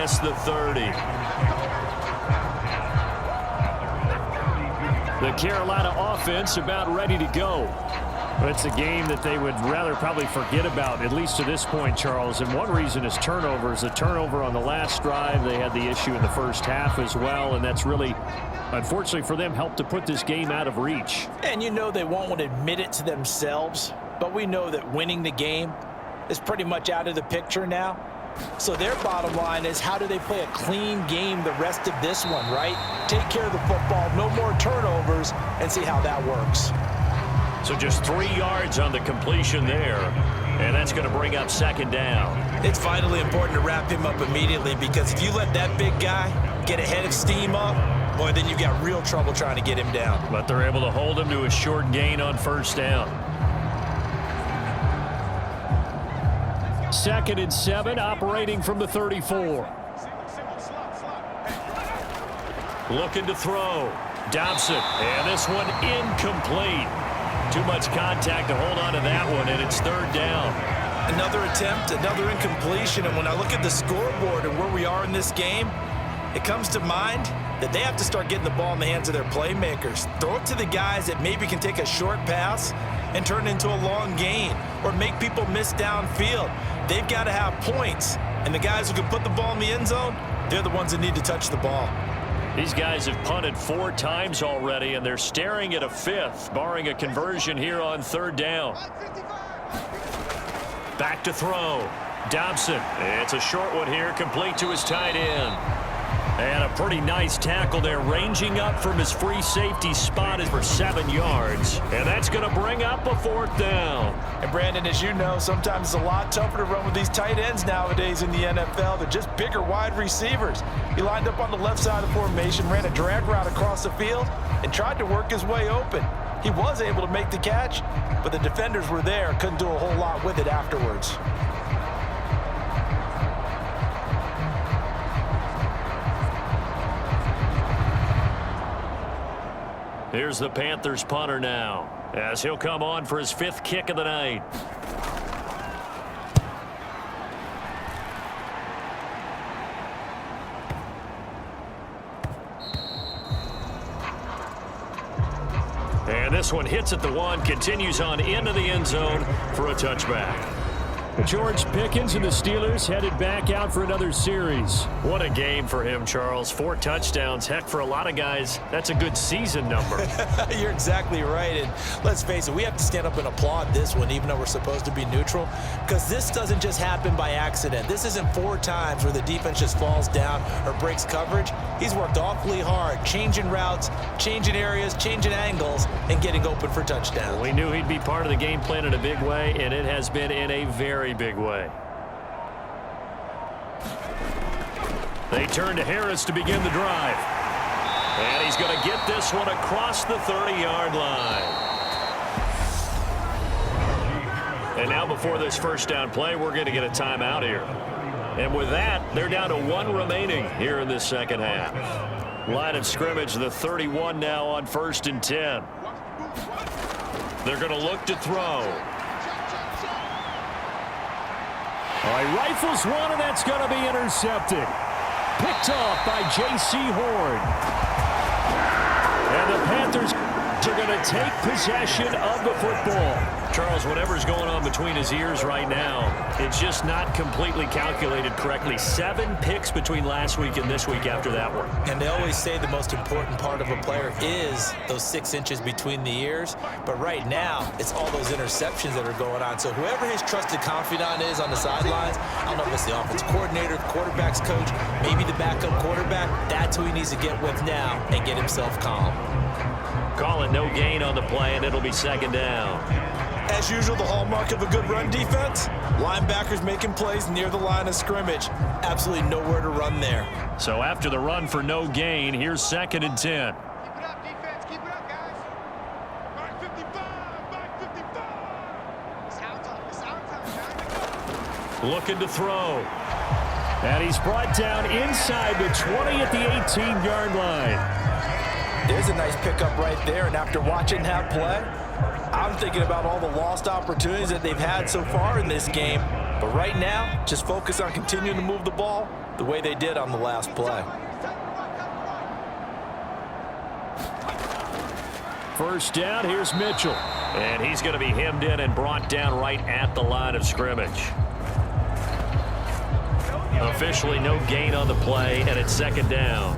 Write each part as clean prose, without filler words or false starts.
past the 30. The Carolina offense about ready to go. But it's a game that they would rather probably forget about, at least to this point, Charles. And one reason is turnovers. A turnover on the last drive. They had the issue in the first half as well, and that's really, unfortunately for them, helped to put this game out of reach. And you know they won't admit it to themselves, but we know that winning the game is pretty much out of the picture now. So their bottom line is, how do they play a clean game the rest of this one, right? Take care of the football, no more turnovers, and see how that works. So just 3 yards on the completion there, and that's going to bring up second down. It's vitally important to wrap him up immediately, because if you let that big guy get ahead of steam up, boy, then you've got real trouble trying to get him down. But they're able to hold him to a short gain on first down. 2nd and 7, operating from the 34. Looking to throw. Dobson, and this one incomplete. Too much contact to hold on to that one, and it's 3rd down. Another attempt, another incompletion, and when I look at the scoreboard and where we are in this game, it comes to mind that they have to start getting the ball in the hands of their playmakers. Throw it to the guys that maybe can take a short pass and turn it into a long gain, or make people miss downfield. They've got to have points, and the guys who can put the ball in the end zone, they're the ones that need to touch the ball. These guys have punted 4 times already, and they're staring at a 5th, barring a conversion here on 3rd down. Back to throw. Dobson. It's a short one here, complete to his tight end. And a pretty nice tackle there, ranging up from his free safety spot for 7 yards. And that's going to bring up a 4th down. And Brandon, as you know, sometimes it's a lot tougher to run with these tight ends nowadays in the NFL. They're just bigger wide receivers. He lined up on the left side of the formation, ran a drag route across the field, and tried to work his way open. He was able to make the catch, but the defenders were there, couldn't do a whole lot with it afterwards. Here's the Panthers punter now, as he'll come on for his 5th kick of the night. And this one hits at the 1, continues on into the end zone for a touchback. George Pickens and the Steelers headed back out for another series. What a game for him, Charles. 4 touchdowns. Heck, for a lot of guys, that's a good season number. You're exactly right. And let's face it, we have to stand up and applaud this one, even though we're supposed to be neutral, because this doesn't just happen by accident. This isn't 4 times where the defense just falls down or breaks coverage. He's worked awfully hard, changing routes, changing areas, changing angles, and getting open for touchdowns. We knew he'd be part of the game plan in a big way, and it has been in a very big way. They turn to Harris to begin the drive. And he's going to get this one across the 30-yard line. And now before this first down play, we're going to get a timeout here. And with that, they're down to 1 remaining here in this second half. Line of scrimmage, the 31 now on 1st and 10. They're going to look to throw. All right, rifles one, and that's going to be intercepted. Picked off by J.C. Horn. And the Panthers are going to take possession of the football. Charles, whatever's going on between his ears right now, it's just not completely calculated correctly. 7 picks between last week and this week after that one. And they always say the most important part of a player is those 6 inches between the ears. But right now, it's all those interceptions that are going on. So whoever his trusted confidant is on the sidelines, I don't know if it's the offense coordinator, the quarterback's coach, maybe the backup quarterback, that's who he needs to get with now and get himself calm. Call it no gain on the play, and it'll be 2nd down. As usual, the hallmark of a good run defense, linebackers making plays near the line of scrimmage. Absolutely nowhere to run there. So after the run for no gain, here's 2nd and 10. Keep it up, defense. Keep it up, guys. Back 55. Back 55. It's our time, guys. Looking to throw. And he's brought down inside the 20 at the 18-yard line. There's a nice pickup right there, and after watching that play, I'm thinking about all the lost opportunities that they've had so far in this game. But right now, just focus on continuing to move the ball the way they did on the last play. First down, here's Mitchell. And he's going to be hemmed in and brought down right at the line of scrimmage. Officially no gain on the play, and it's second down.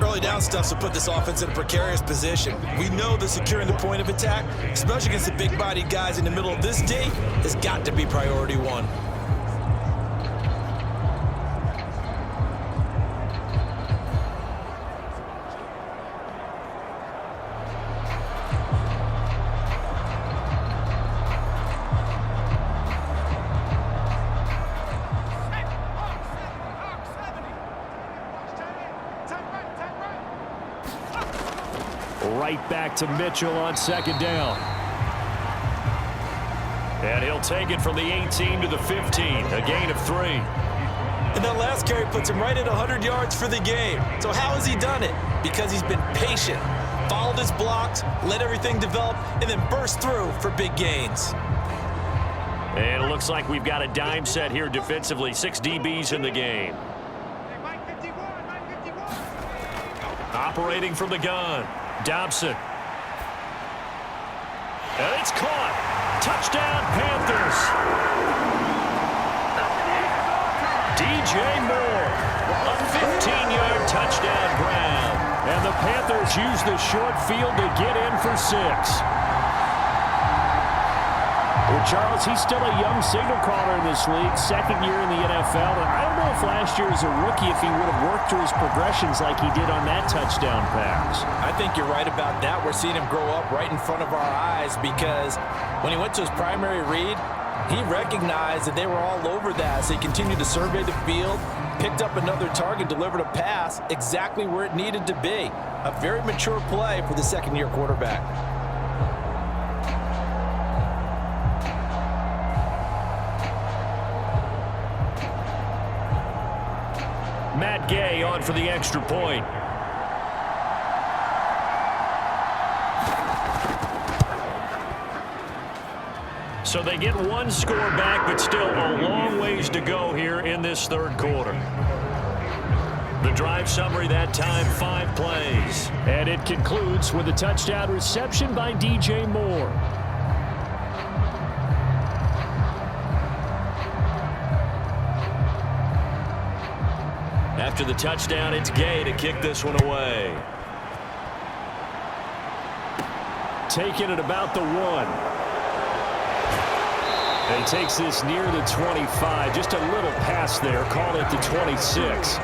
Early down stuff will put this offense in a precarious position. We know that securing the point of attack, especially against the big-bodied guys in the middle of this D, has got to be priority one. Right back to Mitchell on second down. And he'll take it from the 18 to the 15, a gain of 3. And that last carry puts him right at 100 yards for the game. So how has he done it? Because he's been patient, followed his blocks, let everything develop, and then burst through for big gains. And it looks like we've got a dime set here defensively. 6 DBs in the game. Operating from the gun. Dobson. And it's caught. Touchdown, Panthers. DJ Moore. A 15-yard touchdown grab. And the Panthers use the short field to get in for 6. Well, Charles, he's still a young signal caller in this league, second year in the NFL. And I don't know if last year as a rookie, if he would have worked through his progressions like he did on that touchdown pass. I think you're right about that. We're seeing him grow up right in front of our eyes because when he went to his primary read, he recognized that they were all over that. So he continued to survey the field, picked up another target, delivered a pass exactly where it needed to be. A very mature play for the second-year quarterback. Matt Gay on for the extra point. So they get one score back, but still a long ways to go here in this third quarter. The drive summary that time, 5 plays. And it concludes with a touchdown reception by DJ Moore. After the touchdown, it's Gay to kick this one away. Taking it about the 1. And he takes this near the 25. Just a little pass there. Call it the 26.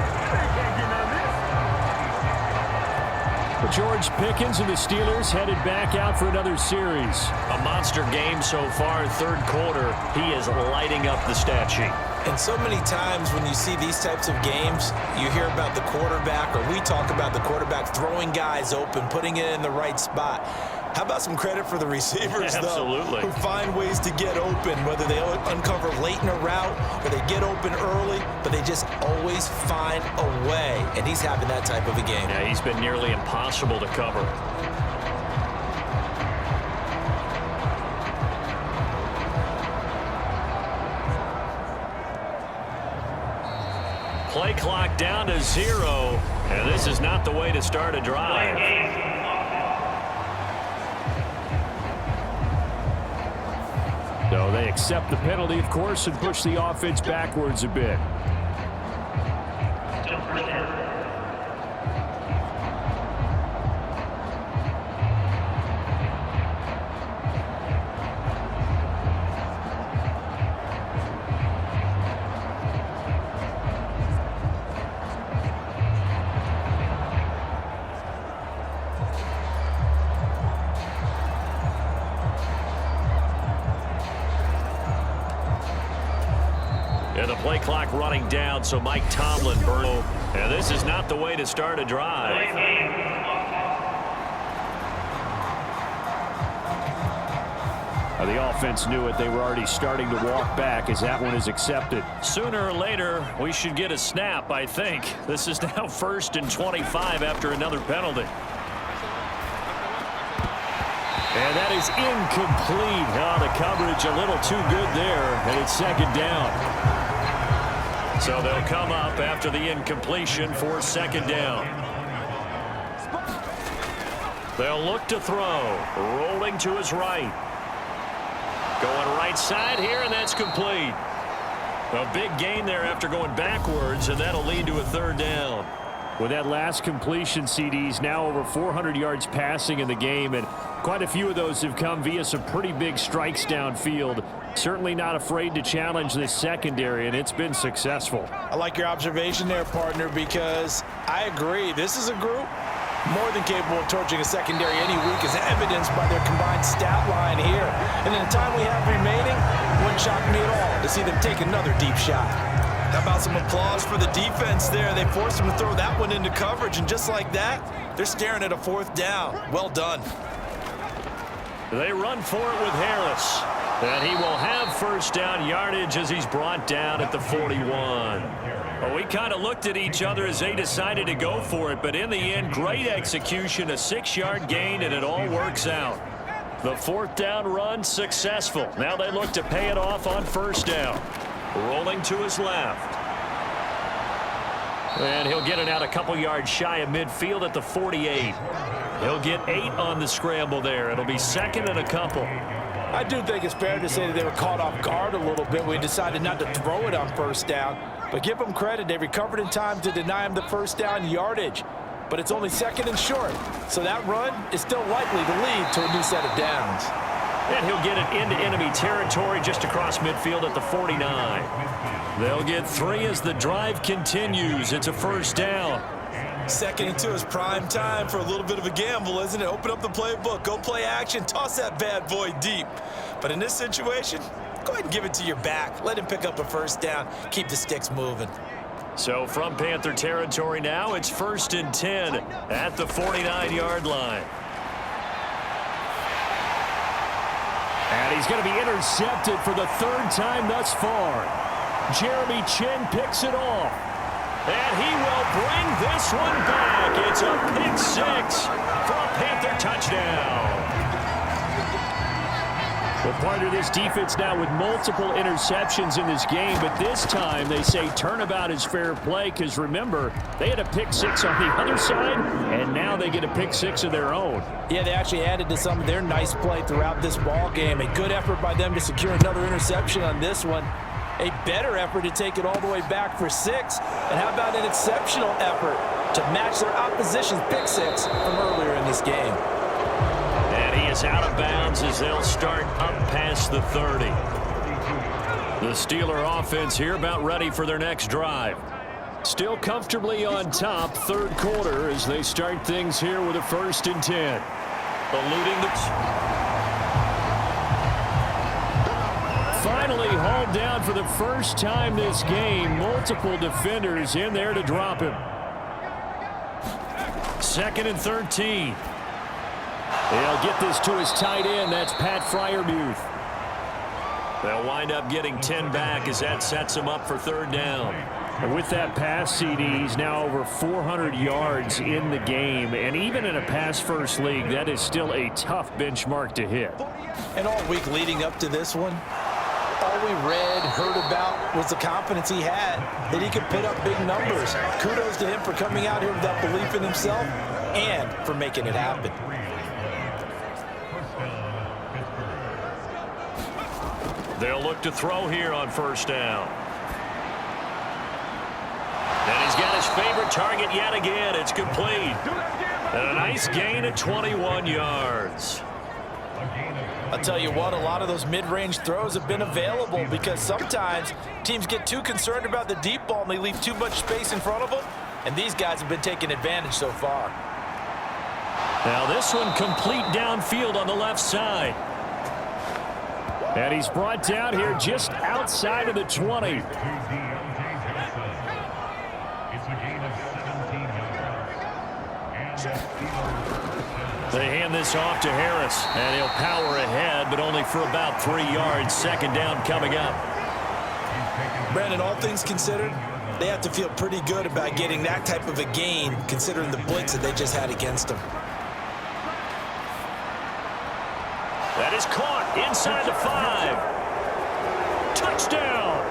George Pickens and the Steelers headed back out for another series. A monster game so far, third quarter. He is lighting up the stat sheet. And so many times when you see these types of games, you hear about the quarterback, or we talk about the quarterback throwing guys open, putting it in the right spot. How about some credit for the receivers, Absolutely. though, who find ways to get open, whether they uncover late in a route or they get open early, but they just always find a way. And he's having that type of a game. Yeah, he's been nearly impossible to cover. Play clock down to 0, and this is not the way to start a drive. So they accept the penalty, of course, and push the offense backwards a bit. And the play clock running down, so Mike Tomlin burns. And this is not the way to start a drive. The offense knew it. They were already starting to walk back as that one is accepted. Sooner or later, we should get a snap, I think. This is now 1st and 25 after another penalty. And that is incomplete. Oh, the coverage a little too good there, and it's second down. So they'll come up after the incompletion for second down. They'll look to throw. Rolling to his right. Going right side here, and that's complete. A big gain there after going backwards, and that'll lead to a third down. With that last completion, CD's now over 400 yards passing in the game, and quite a few of those have come via some pretty big strikes downfield. Certainly not afraid to challenge this secondary, and it's been successful. I like your observation there, partner, because I agree. This is a group more than capable of torching a secondary any week, as evidenced by their combined stat line here. And in the time we have remaining, it wouldn't shock me at all to see them take another deep shot. How about some applause for the defense there? They forced him to throw that one into coverage, and just like that, they're staring at a fourth down. Well done. They run for it with Harris. And he will have first down yardage as he's brought down at the 41. Well, we kind of looked at each other as they decided to go for it, but in the end, great execution, a 6-yard gain, and it all works out. The fourth down run successful. Now they look to pay it off on first down. Rolling to his left. And he'll get it out a couple yards shy of midfield at the 48. He'll get 8 on the scramble there. It'll be second and a couple. I do think it's fair to say that they were caught off guard a little bit. We decided not to throw it on first down. But give them credit. They recovered in time to deny him the first down yardage. But it's only second and short. So that run is still likely to lead to a new set of downs. And he'll get it into enemy territory just across midfield at the 49. They'll get 3 as the drive continues. It's a first down. Second and 2 is prime time for a little bit of a gamble, isn't it? Open up the playbook, go play action, toss that bad boy deep. But in this situation, go ahead and give it to your back. Let him pick up a first down. Keep the sticks moving. So from Panther territory now, it's first and 10 at the 49-yard line. And he's going to be intercepted for the third time thus far. Jeremy Chin picks it off. And he will bring this one back. It's a pick 6 for a Panther touchdown. Well, part of this defense now with multiple interceptions in this game, but this time they say turnabout is fair play because, remember, they had a pick 6 on the other side, and now they get a pick 6 of their own. Yeah, they actually added to some of their nice play throughout this ball game. A good effort by them to secure another interception on this one. A better effort to take it all the way back for 6. And how about an exceptional effort to match their opposition's pick 6 from earlier in this game. And he is out of bounds as they'll start up past the 30. The Steeler offense here about ready for their next drive. Still comfortably on top, third quarter as they start things here with a first and 10. Eluding the... Finally hauled down for the first time this game. Multiple defenders in there to drop him. Second and 13. They'll get this to his tight end. That's Pat Freiermuth. They'll wind up getting 10 back as that sets him up for third down. And with that pass, CD, he's now over 400 yards in the game. And even in a pass-first league, that is still a tough benchmark to hit. And all week leading up to this one, all we read, heard about was the confidence he had that he could put up big numbers. Kudos to him for coming out here with that belief in himself and for making it happen. They'll look to throw here on first down. And he's got his favorite target yet again. It's complete. And a nice gain at 21 yards. I'll tell you what, a lot of those mid-range throws have been available because sometimes teams get too concerned about the deep ball and they leave too much space in front of them, and these guys have been taking advantage so far. Now this one complete downfield on the left side. And he's brought down here just outside of the 20. They hand this off to Harris, and he'll power ahead, but only for about 3 yards. Second down coming up. Brandon, all things considered, they have to feel pretty good about getting that type of a gain, considering the blitz that they just had against them. That is caught inside the 5. Touchdown!